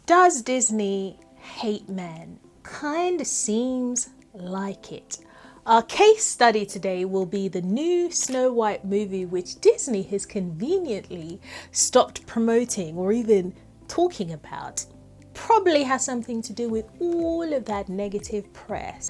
Does Disney hate men? Kinda seems like it. Our case study today will be the new Snow White movie, which Disney has conveniently stopped promoting or even talking about. Probably has something to do with all of that negative press.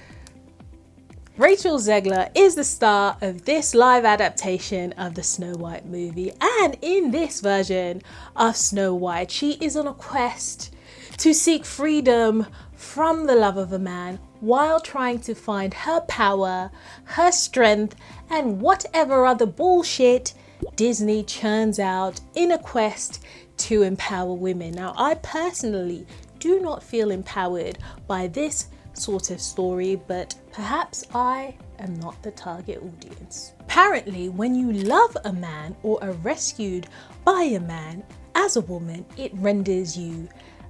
Rachel Zegler is the star of this live adaptation of the Snow White movie, and in this version of Snow White, she is on a quest to seek freedom from the love of a man while trying to find her power, her strength, and whatever other bullshit Disney churns out in a quest to empower women. Now, I personally do not feel empowered by this sort of story, but perhaps I am not the target audience. Apparently, when you love a man or are rescued by a man as a woman, it renders you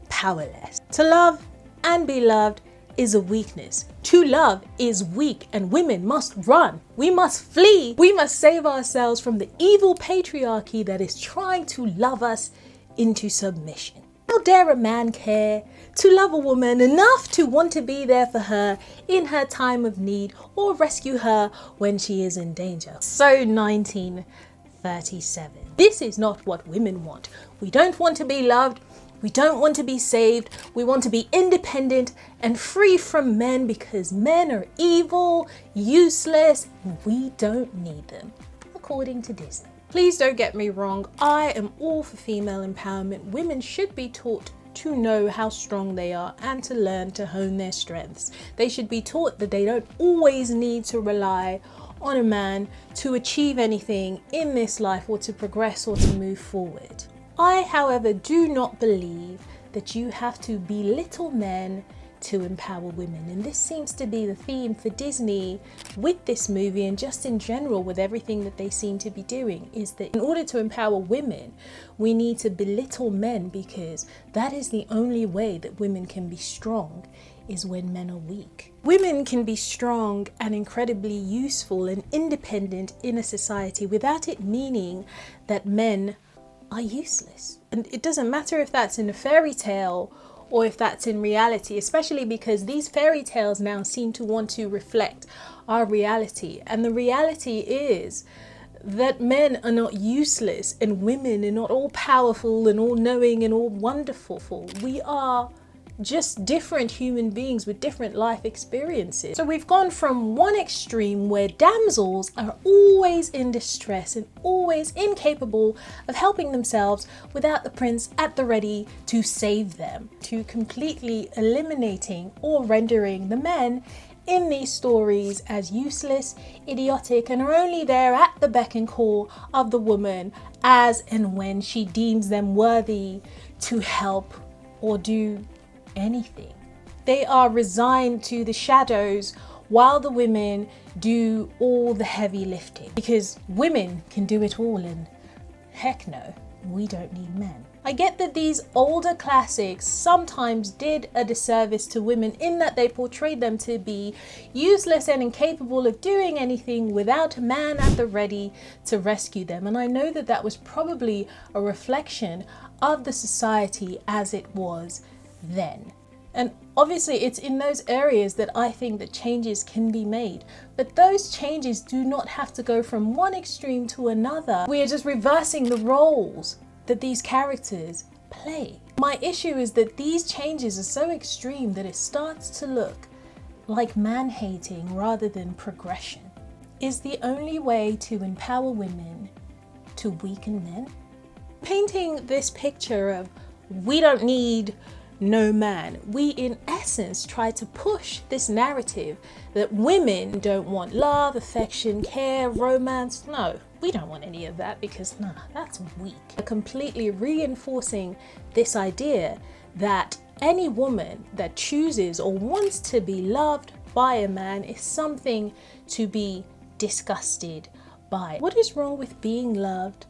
powerless. To love and be loved is a weakness. To love is weak, and women must run. We must flee. We must save ourselves from the evil patriarchy that is trying to love us into submission. How dare a man care to love a woman enough to want to be there for her in her time of need or rescue her when she is in danger? So 1937. This is not what women want. We don't want to be loved. We don't want to be saved. We want to be independent and free from men because men are evil, useless, and we don't need them, according to Disney. Please don't get me wrong. I am all for female empowerment. Women should be taught to know how strong they are and to learn to hone their strengths. They should be taught that they don't always need to rely on a man to achieve anything in this life or to progress or to move forward. I, however, do not believe that you have to belittle men to empower women, and this seems to be the theme for Disney with this movie and just in general with everything that they seem to be doing, is that in order to empower women we need to belittle men, because that is the only way that women can be strong, is when men are weak. Women can be strong and incredibly useful and independent in a society without it meaning that men are useless. And it doesn't matter if that's in a fairy tale or if that's in reality, especially because these fairy tales now seem to want to reflect our reality. And the reality is that men are not useless and women are not all powerful and all knowing and all wonderful. We are just different human beings with different life experiences. So we've gone from one extreme where damsels are always in distress and always incapable of helping themselves without the prince at the ready to save them, to completely eliminating or rendering the men in these stories as useless, idiotic, and are only there at the beck and call of the woman as and when she deems them worthy to help or do anything. They are resigned to the shadows while the women do all the heavy lifting, because women can do it all, and heck no, we don't need men. I get that these older classics sometimes did a disservice to women in that they portrayed them to be useless and incapable of doing anything without a man at the ready to rescue them. And I know that that was probably a reflection of the society as it was then. And obviously it's in those areas that I think that changes can be made, but those changes do not have to go from one extreme to another. We are just reversing the roles that these characters play. My issue is that these changes are so extreme that it starts to look like man-hating rather than progression. Is the only way to empower women to weaken men? Painting this picture of we don't need no man, we in essence try to push this narrative that women don't want love, affection, care, romance. No, we don't want any of that, because that's weak. Completely reinforcing this idea that any woman that chooses or wants to be loved by a man is something to be disgusted by. What is wrong with being loved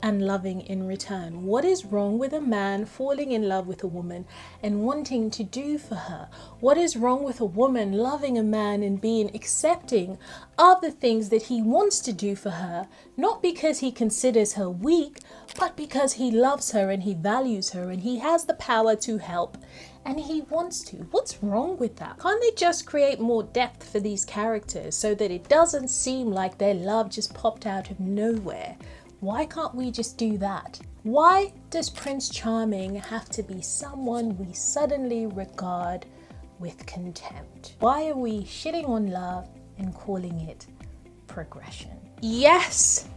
and loving in return? What is wrong with a man falling in love with a woman and wanting to do for her? What is wrong with a woman loving a man and being accepting of the things that he wants to do for her, not because he considers her weak, but because he loves her and he values her and he has the power to help and he wants to? What's wrong with that? Can't they just create more depth for these characters so that it doesn't seem like their love just popped out of nowhere? Why can't we just do that? Why does Prince Charming have to be someone we suddenly regard with contempt? Why are we shitting on love and calling it progression? Yes,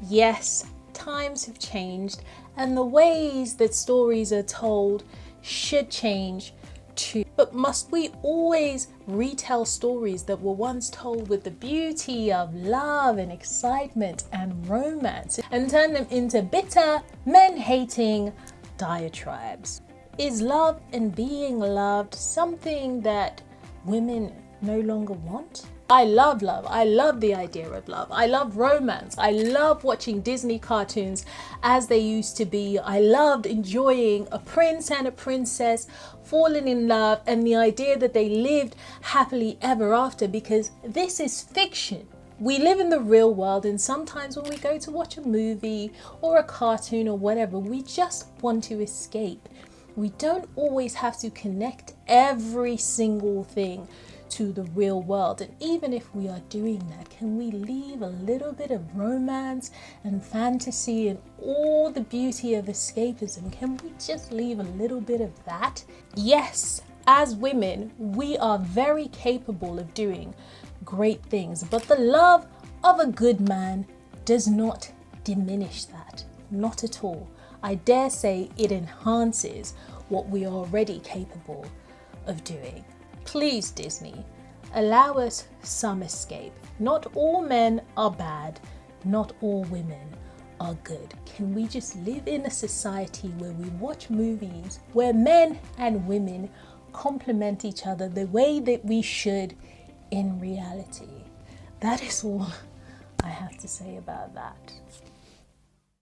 times have changed and the ways that stories are told should change too. But must we always retell stories that were once told with the beauty of love and excitement and romance and turn them into bitter, men-hating diatribes? Is love and being loved something that women no longer want? I love love. I love the idea of love. I love romance. I love watching Disney cartoons as they used to be. I loved enjoying a prince and a princess falling in love and the idea that they lived happily ever after, because this is fiction. We live in the real world, and sometimes when we go to watch a movie or a cartoon or whatever, we just want to escape. We don't always have to connect every single thing to the real world. And even if we are doing that, can we leave a little bit of romance and fantasy and all the beauty of escapism? Can we just leave a little bit of that? Yes, as women, we are very capable of doing great things, but the love of a good man does not diminish that. Not at all. I dare say it enhances what we are already capable of doing. Please, Disney, allow us some escape. Not all men are bad. Not all women are good. Can we just live in a society where we watch movies where men and women complement each other the way that we should in reality? That is all I have to say about that.